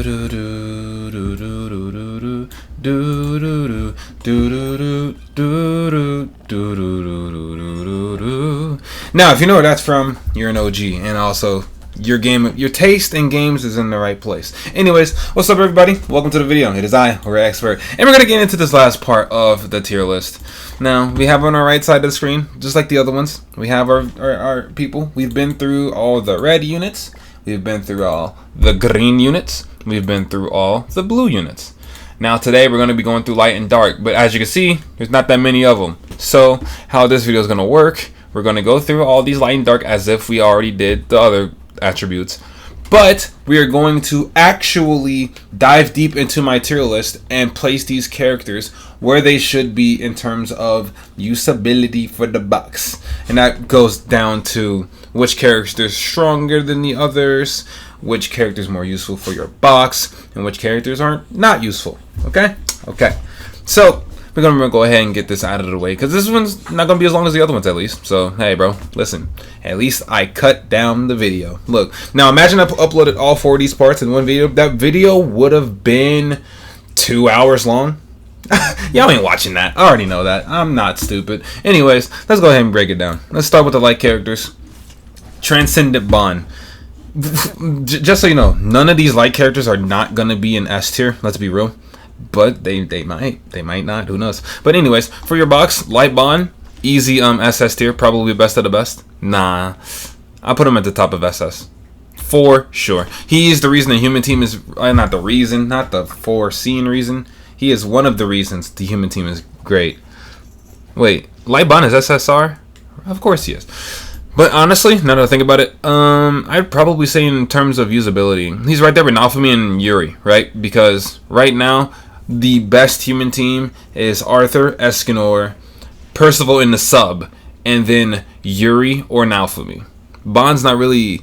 Now, if you know where that's from, you're an OG, and also your taste in games is in the right place. Anyways, what's up, everybody? Welcome to the video. It is I, or Xpert, and we're gonna get into this last part of the tier list. Now, we have on our right side of the screen, just like the other ones, we have our people. We've been through all the red units. We've been through all the green units. We've been through all the blue units. Now today we're going to be going through light and dark, but as you can see, there's not that many of them. So how this video is going to work, we're going to go through all these light and dark as if we already did the other attributes. But we are going to actually dive deep into my tier list and place these characters where they should be in terms of usability for the box. And that goes down to which character is stronger than the others, which character is more useful for your box, and which characters aren't not useful. Okay? Okay. So we're going to go ahead and get this out of the way, because this one's not going to be as long as the other ones at least. So, hey, bro, listen. At least I cut down the video. Look, now imagine I uploaded all 4 of these parts in one video. That video would have been 2 hours long. Y'all ain't watching that. I already know that. I'm not stupid. Anyways, let's go ahead and break it down. Let's start with the light characters. Transcendent Bond. Just so you know, none of these light characters are not going to be in S tier. Let's be real. But they might not, who knows. But anyways, for your box, Light Bond, easy SS tier, probably best of the best. Nah, I'll put him at the top of SS for sure. He is the reason the human team is not the foreseen reason. He is one of the reasons the human team is great. Wait, Light Bond is SSR? Of course he is. But honestly, now that I think about it, I'd probably say in terms of usability, he's right there with Alphamy and Yuri, right? Because right now, the best human team is Arthur, Escanor, Percival in the sub, and then Yuri or Alphamy. Bond's not really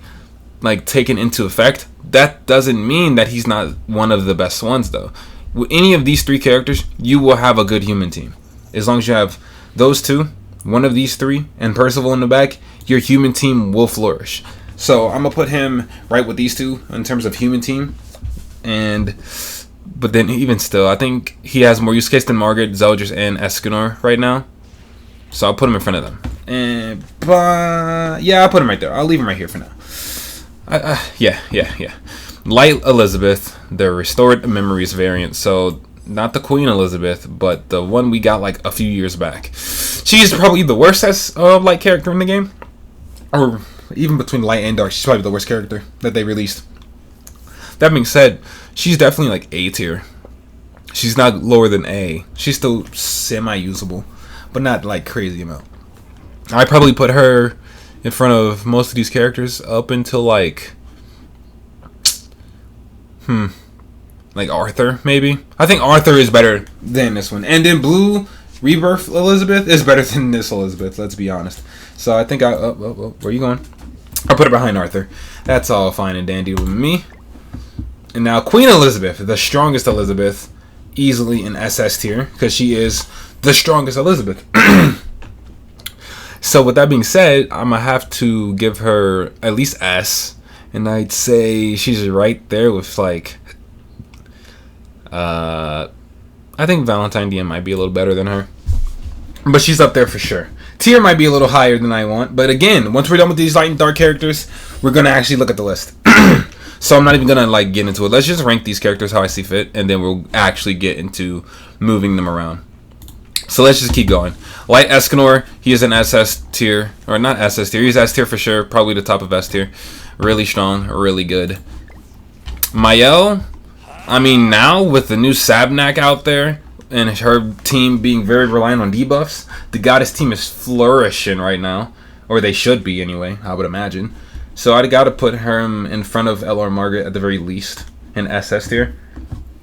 like taken into effect. That doesn't mean that he's not one of the best ones, though. With any of these 3 characters, you will have a good human team. As long as you have those 2, one of these 3, and Percival in the back, your human team will flourish. So I'm gonna put him right with these 2 in terms of human team. But then even still, I think he has more use case than Margaret, Zeldris, and Escanor right now. So I'll put him in front of them. But yeah, I'll put him right there. I'll leave him right here for now. Yeah. Light Elizabeth, the Restored Memories variant. So not the Queen Elizabeth, but the one we got like a few years back. She's probably the worst light character in the game. Or even between light and dark, she's probably the worst character that they released. That being said, she's definitely like A tier. She's not lower than A. She's still semi-usable, but not like crazy amount. I probably put her in front of most of these characters up until like Arthur, maybe. I think Arthur is better than this one. And then Blue Rebirth Elizabeth is better than this Elizabeth, let's be honest. So I think where are you going? I'll put it behind Arthur. That's all fine and dandy with me. And now Queen Elizabeth, the strongest Elizabeth, easily in SS tier, because she is the strongest Elizabeth. So with that being said, I'm going to have to give her at least S. And I'd say she's right there with like... I think Valentine DM might be a little better than her. But she's up there for sure. Tier might be a little higher than I want. But again, once we're done with these light and dark characters, we're going to actually look at the list. So I'm not even going to like get into it. Let's just rank these characters how I see fit. And then we'll actually get into moving them around. So let's just keep going. Light Escanor, he is an SS tier. Or not SS tier. He's S tier for sure. Probably the top of S tier. Really strong. Really good. Mael, I mean, now with the new Sabnak out there and her team being very reliant on debuffs, the Goddess team is flourishing right now. Or they should be anyway, I would imagine. So I'd got to put him in front of LR Margaret at the very least in SS tier.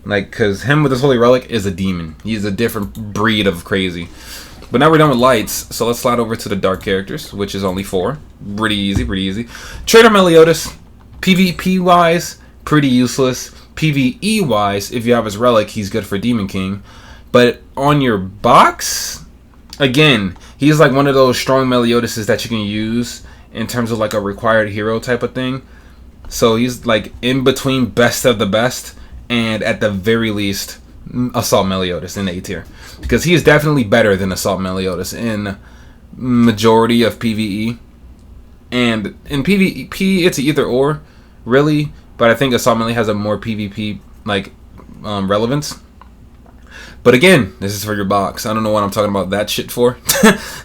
Like, because him with his Holy Relic is a demon. He's a different breed of crazy. But now we're done with lights, so let's slide over to the dark characters, which is only 4. Pretty easy. Trader Meliodas, PvP-wise, pretty useless. PvE-wise, if you have his relic, he's good for Demon King. But on your box, again, he's like one of those strong Meliodases that you can use in terms of like a required hero type of thing. So he's like in between best of the best and at the very least, Assault Meliodas in A tier, because he is definitely better than Assault Meliodas in majority of PvE. And in PvP, it's either or, really. But I think Assault Melee has a more PvP like relevance. But again, this is for your box. I don't know what I'm talking about that shit for.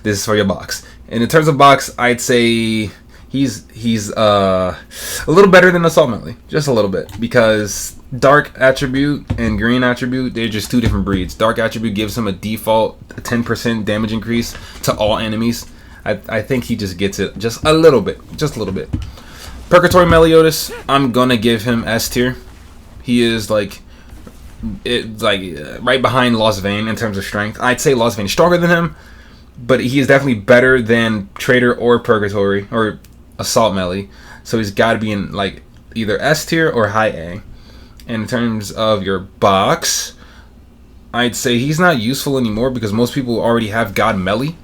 This is for your box. And in terms of box, I'd say he's a little better than Assault Melee, just a little bit, because Dark Attribute and Green Attribute, they're just two different breeds. Dark Attribute gives him a default 10% damage increase to all enemies. I think he just gets it just a little bit. Purgatory Meliodas, I'm gonna give him S tier. He is right behind Lost Vein in terms of strength. I'd say Lost Vein is stronger than him, but he is definitely better than Traitor or Purgatory or Assault Melee. So he's got to be in like either S tier or high A. And in terms of your box, I'd say he's not useful anymore because most people already have God Melee.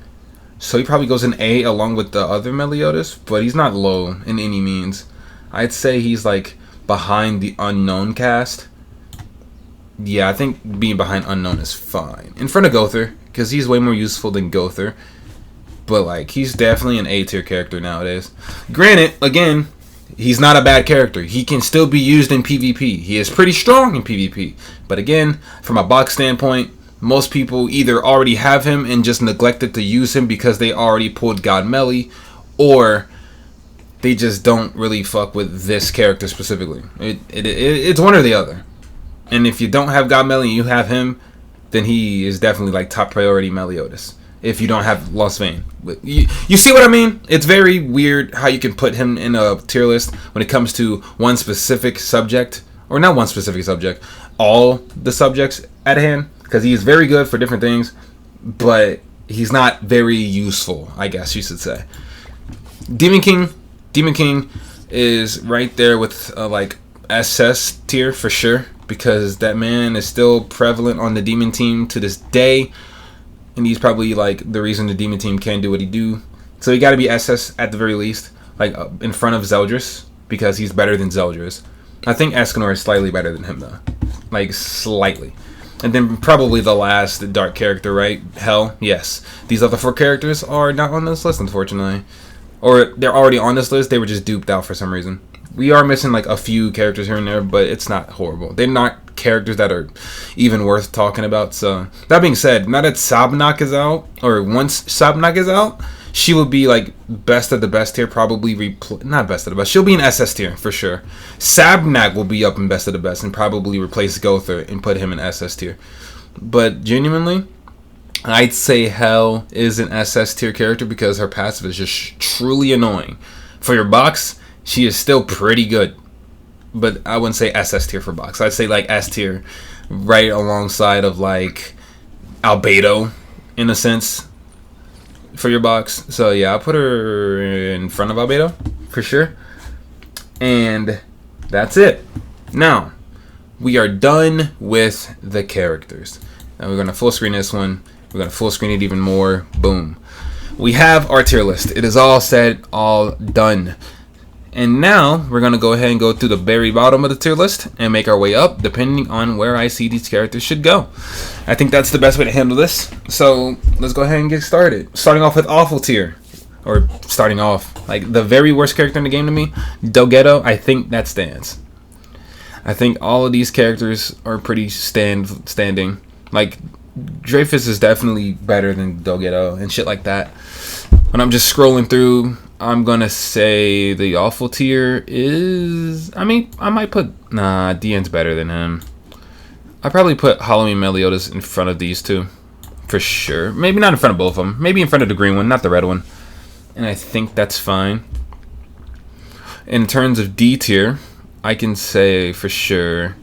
So he probably goes in A along with the other Meliodas, but he's not low in any means. I'd say he's like behind the Unknown cast. Yeah, I think being behind Unknown is fine. In front of Gother, because he's way more useful than Gother. But like, he's definitely an A tier character nowadays. Granted, again, he's not a bad character. He can still be used in PvP. He is pretty strong in PvP. But again, from a box standpoint, most people either already have him and just neglected to use him because they already pulled God Melee, or they just don't really fuck with this character specifically. It's one or the other. And if you don't have God Melee and you have him, then he is definitely like top priority Meliodas. If you don't have Lost Vein. You see what I mean? It's very weird how you can put him in a tier list when it comes to one specific subject. Or not one specific subject. All the subjects at hand. Because he is very good for different things, but he's not very useful, I guess you should say. Demon King is right there with like SS tier for sure, because that man is still prevalent on the Demon team to this day, and he's probably like the reason the Demon team can do what he do. So he got to be SS at the very least, like in front of Zeldris, because he's better than Zeldris. I think Escanor is slightly better than him though, like slightly. And then probably the last dark character, right? Hell, yes. These other 4 characters are not on this list, unfortunately. Or they're already on this list, they were just duped out for some reason. We are missing like a few characters here and there, but it's not horrible. They're not characters that are even worth talking about. So, that being said, now that Sabnak is out, or once Sabnak is out, she will be like best of the best tier, probably not best of the best. She'll be in SS tier for sure. Sabnak will be up in best of the best and probably replace Gother and put him in SS tier. But genuinely, I'd say Hell is an SS tier character because her passive is just truly annoying. For your box, she is still pretty good, but I wouldn't say SS tier for box. I'd say like S tier, right alongside of like Albedo in a sense. For your box. So yeah, I'll put her in front of Albedo for sure. And that's it. Now, we are done with the characters. Now we're going to full screen this one. We're going to full screen it even more. Boom. We have our tier list. It is all said, all done. And now we're going to go ahead and go through the very bottom of the tier list and make our way up depending on where I see these characters should go. I think that's the best way to handle this. So let's go ahead and get started. Starting off with awful tier. Or starting off like the very worst character in the game to me, Dogeto. I think that stands. I think all of these characters are pretty standing. Like Dreyfus is definitely better than Dogeto and shit like that. When I'm just scrolling through, I'm gonna say the awful tier is, I might put, nah, Dian's better than him. I'd probably put Halloween Meliodas in front of these two, for sure. Maybe not in front of both of them. Maybe in front of the green one, not the red one. And I think that's fine. In terms of D tier, I can say for sure,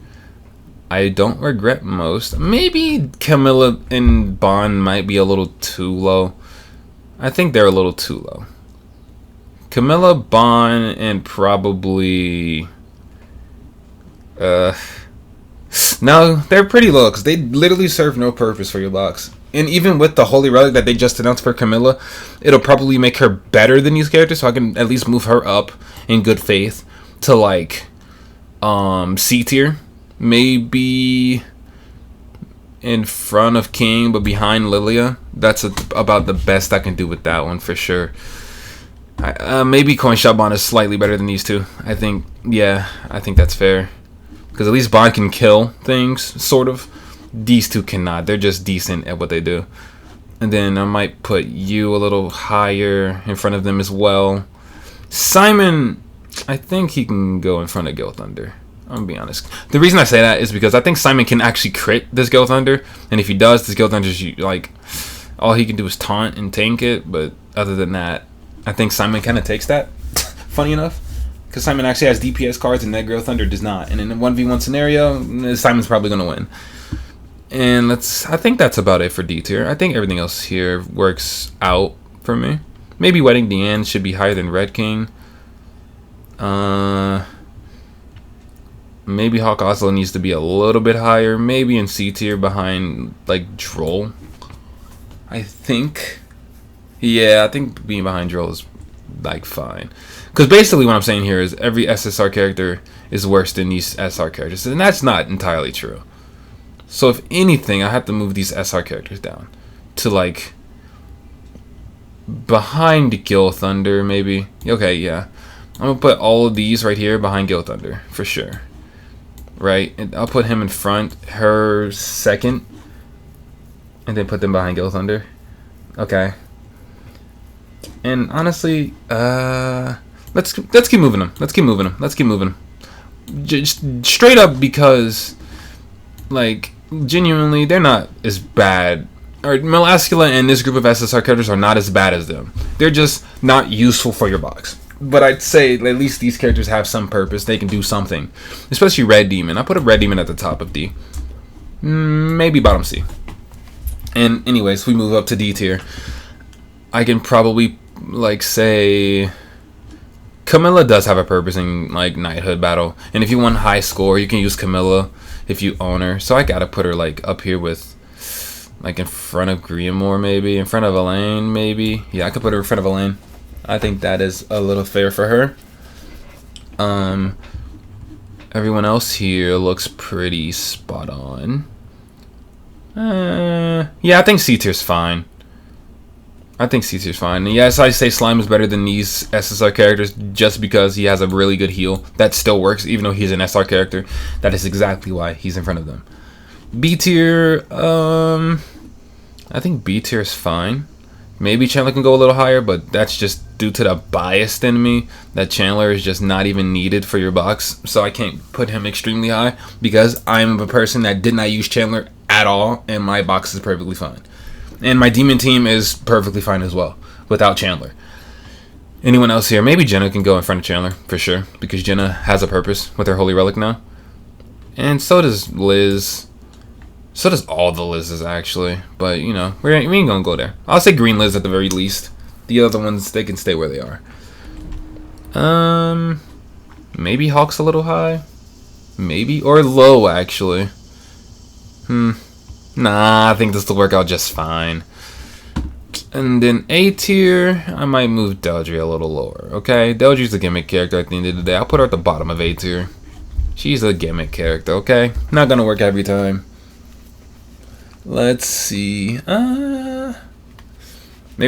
I don't regret most. Maybe Camilla and Bond might be a little too low. I think they're a little too low. Camilla, Bond, and probably... No, they're pretty low because they literally serve no purpose for your box. And even with the Holy Relic that they just announced for Camilla, it'll probably make her better than these characters, so I can at least move her up in good faith to like C tier. maybe in front of King, but behind Lilia. That's about the best I can do with that one for sure. Maybe Coin Shop Bond is slightly better than these two. I think, yeah, I think that's fair. Because at least Bond can kill things, sort of. These two cannot. They're just decent at what they do. And then I might put you a little higher in front of them as well. Simon, I think he can go in front of Gil Thunder. I'm gonna be honest. The reason I say that is because I think Simon can actually crit this Gil Thunder. And if he does, this Gil Thunder's like, all he can do is taunt and tank it. But other than that, I think Simon kind of takes that. Funny enough. Because Simon actually has DPS cards and that Gil Thunder does not. And in a 1v1 scenario, Simon's probably going to win. And I think that's about it for D tier. I think everything else here works out for me. Maybe Wedding Deanne should be higher than Red King. Maybe Hawk Oslo needs to be a little bit higher. Maybe in C tier behind like Droll. I think. Yeah, I think being behind Droll is like fine. Because basically what I'm saying here is every SSR character is worse than these SR characters. And that's not entirely true. So if anything, I have to move these SR characters down to like behind Gil Thunder maybe. Okay, yeah. I'm going to put all of these right here behind Gil Thunder for sure. Right? And I'll put him in front, her second, and then put them behind Gil Thunder. Okay. And honestly, let's keep moving them. Let's keep moving them. Let's keep moving them. Just straight up because, like, genuinely, they're not as bad. Or Melascula and this group of SSR characters are not as bad as them. They're just not useful for your box. But I'd say at least these characters have some purpose. They can do something. Especially Red Demon. I put a Red Demon at the top of D. Maybe bottom C. And anyways, we move up to D tier. I can probably like say Camilla does have a purpose in like Knighthood battle, and if you want high score you can use Camilla if you own her. So I gotta put her like up here with like in front of Griamore, maybe in front of Elaine, maybe. Yeah, I could put her in front of Elaine. I think that is a little fair for her. Everyone else here looks pretty spot on. Yeah, I think C tier's fine. I think C tier's fine. And yes, I say Slime is better than these SSR characters just because he has a really good heal. That still works, even though he's an SR character. That is exactly why he's in front of them. B tier, I think B tier is fine. Maybe Chandler can go a little higher, but that's just due to the bias in me that Chandler is just not even needed for your box. So I can't put him extremely high because I'm a person that did not use Chandler at all, and my box is perfectly fine. And my demon team is perfectly fine as well without Chandler. Anyone else here? Maybe Jenna can go in front of Chandler for sure because Jenna has a purpose with her Holy Relic now. And so does Liz. So does all the Liz's actually. But, you know, we ain't going to go there. I'll say Green Liz at the very least. The other ones, they can stay where they are. Maybe Hawk's a little high. Maybe. Or low actually. Nah, I think this will work out just fine. And then A tier, I might move Deldry a little lower, okay? Deldry's a gimmick character at the end of the day. I'll put her at the bottom of A tier. She's a gimmick character, okay? Not gonna work every time. Let's see. Maybe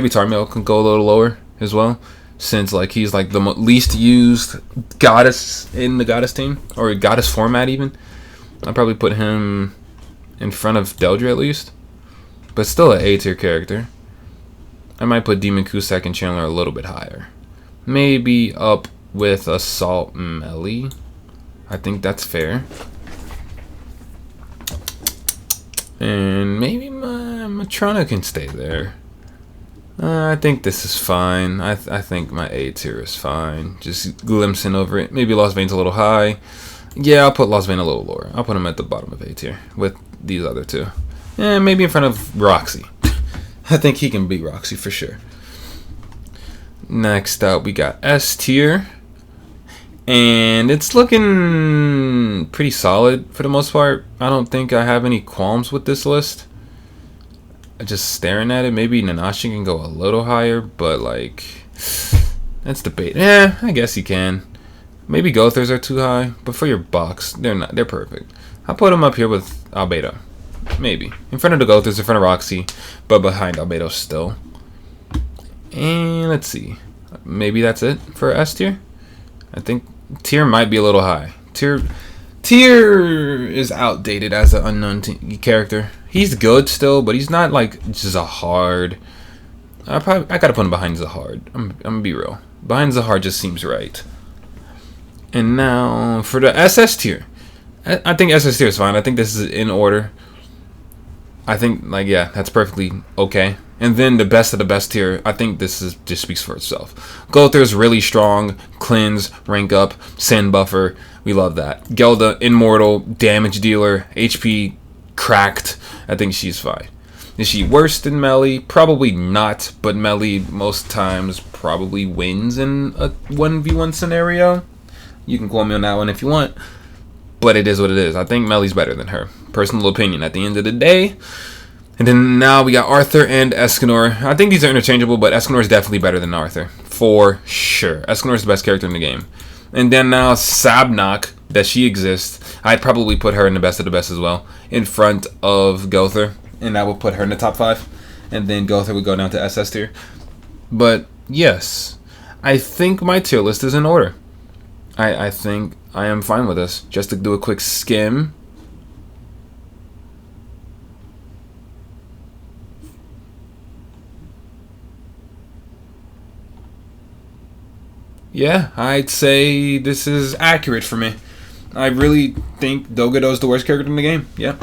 Tarmiel can go a little lower as well, since like he's like the least used goddess in the goddess team, or goddess format even. I'll probably put him in front of Deldry at least, but still an A tier character. I might put Demon Cusack and Chandler a little bit higher, maybe up with Assault Melee. I think that's fair. And maybe my Matrona can stay there. I think this is fine. I think my A tier is fine. Just glimpsing over it. Maybe Lost Veins a little high. Yeah, I'll put Lost Vein a little lower. I'll put him at the bottom of A tier with these other two. Yeah, maybe in front of Roxy. I think he can beat Roxy for sure. Next up, we got S tier. And it's looking pretty solid for the most part. I don't think I have any qualms with this list. Just staring at it, maybe Nanashi can go a little higher, but like, that's debate. Yeah, I guess he can. Maybe Gothers are too high, but for your box, they're not. They're perfect. I'll put him up here with Albedo. Maybe. In front of the Gothers, in front of Roxy, but behind Albedo still. And let's see. Maybe that's it for S tier. I think tier might be a little high. Tier is outdated as an unknown character. He's good still, but he's not like Zahard. I gotta put him behind Zahard. I'm gonna be real. Behind Zahard just seems right. And now for the SS tier. I think SS tier is fine. I think this is in order. I think, like, yeah, that's perfectly okay. And then the best of the best tier, I think this is just speaks for itself. Gother's really strong, cleanse, rank up, sand buffer. We love that. Gelda, immortal, damage dealer, HP cracked. I think she's fine. Is she worse than Melly? Probably not, but Melly most times probably wins in a 1v1 scenario. You can quote me on that one if you want. But it is what it is. I think Melly's better than her. Personal opinion at the end of the day. And then now we got Arthur and Escanor. I think these are interchangeable, but Escanor is definitely better than Arthur. For sure. Escanor is the best character in the game. And then now Sabnok, that she exists. I'd probably put her in the best of the best as well. In front of Gother. And that would put her in the top 5. And then Gother would go down to SS tier. But yes. I think my tier list is in order. I think I am fine with this. Just to do a quick skim. Yeah, I'd say this is accurate for me. I really think Dogado's the worst character in the game. Yeah.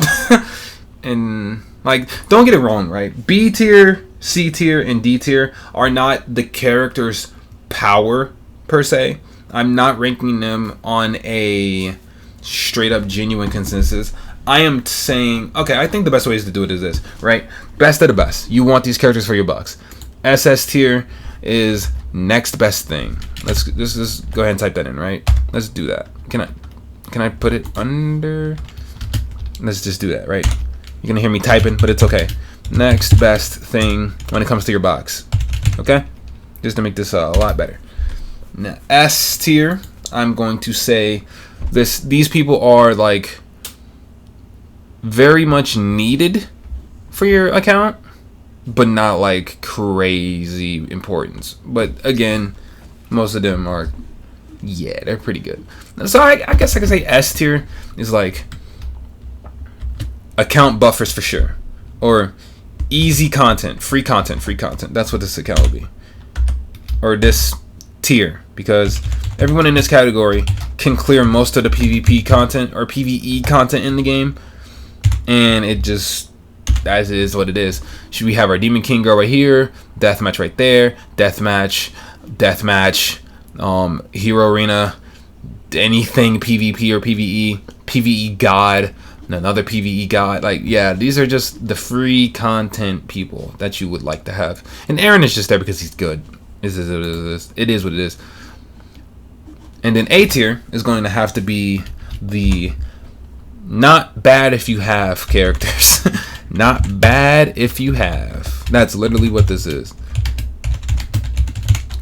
And, like, don't get it wrong, right? B tier, C tier, and D tier are not the character's power, per se. I'm not ranking them on a straight up genuine consensus. I am saying, okay, I think the best way to do it is this, right? Best of the best. You want these characters for your bucks. SS tier is next best thing. Let's just go ahead and type that in, right? Let's do that. Can I put it under? Let's just do that, right? You're gonna hear me typing, but it's okay. Next best thing when it comes to your box. Okay? Just to make this a lot better. Now, S tier, I'm going to say these people are like very much needed for your account, but not like crazy importance. But again, most of them are, yeah, they're pretty good. So I guess I could say S tier is like account buffers for sure, or easy content, free content. That's what this account will be, or this tier, because everyone in this category can clear most of the PvP content or PvE content in the game, and it just, as it is what it is. Should we have our Demon King girl right here, deathmatch right there, deathmatch, hero arena, anything PvP or PvE god, another PvE god. Like, yeah, these are just the free content people that you would like to have. And Aaron is just there because he's good. It is what it is. And then A tier is going to have to be the not bad if you have characters. Not bad if you have. That's literally what this is.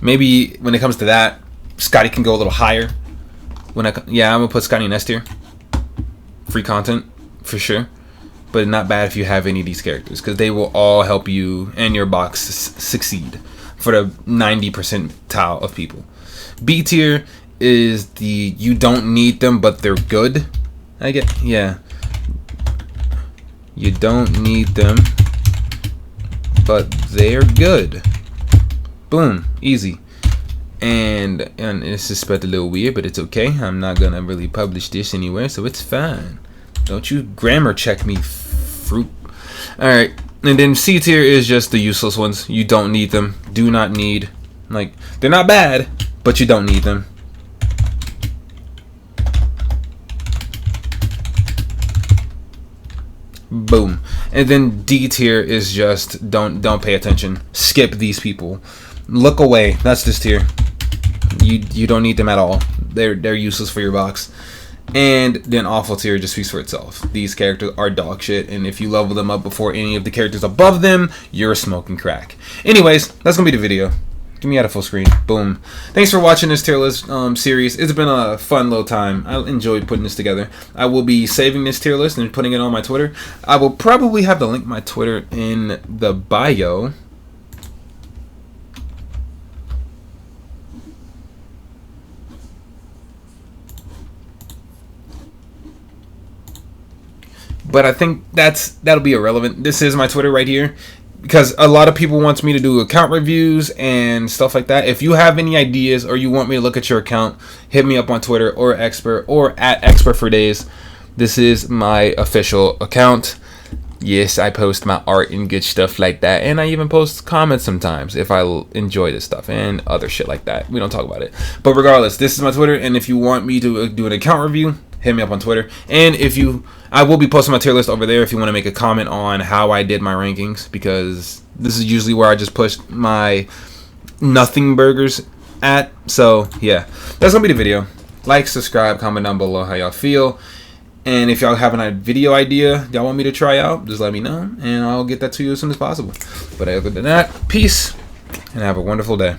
Maybe when it comes to that, Scotty can go a little higher. Yeah, I'm gonna put Scotty in S tier. Free content for sure, but not bad if you have any of these characters, because they will all help you and your box succeed for the 90 percentile of people. B tier is the you don't need them but they're good. Yeah. You don't need them but they're good. Boom, easy. And this is spelled a little weird, but it's okay. I'm not gonna really publish this anywhere, so it's fine. Don't you grammar check me, fruit. Alright, and then C tier is just the useless ones. You don't need them. Do not need. Like, they're not bad, but you don't need them. Boom. And then D tier is just don't pay attention. Skip these people. Look away. That's this tier. You don't need them at all. They're useless for your box. And then awful tier just speaks for itself. These characters are dog shit, and if you level them up before any of the characters above them, you're smoking crack. Anyways, that's gonna be the video. Give me out of full screen. Boom. Thanks for watching this tier list series. It's been a fun little time. I enjoyed putting this together. I will be saving this tier list and putting it on my Twitter. I will probably have to link my Twitter in the bio. But I think that'll be irrelevant. This is my Twitter right here, because a lot of people want me to do account reviews and stuff like that. If you have any ideas or you want me to look at your account, hit me up on Twitter or Xpert or at Xpert for Days. This is my official account. Yes, I post my art and good stuff like that, and I even post comments sometimes if I enjoy this stuff and other shit like that. We don't talk about it, but regardless, this is my Twitter, and if you want me to do an account review, hit me up on Twitter. And I will be posting my tier list over there if you want to make a comment on how I did my rankings, because this is usually where I just push my nothing burgers at. So yeah, that's gonna be the video. Like, subscribe, comment down below how y'all feel, and if y'all have a video idea y'all want me to try out, just let me know and I'll get that to you as soon as possible. But other than that, peace and have a wonderful day.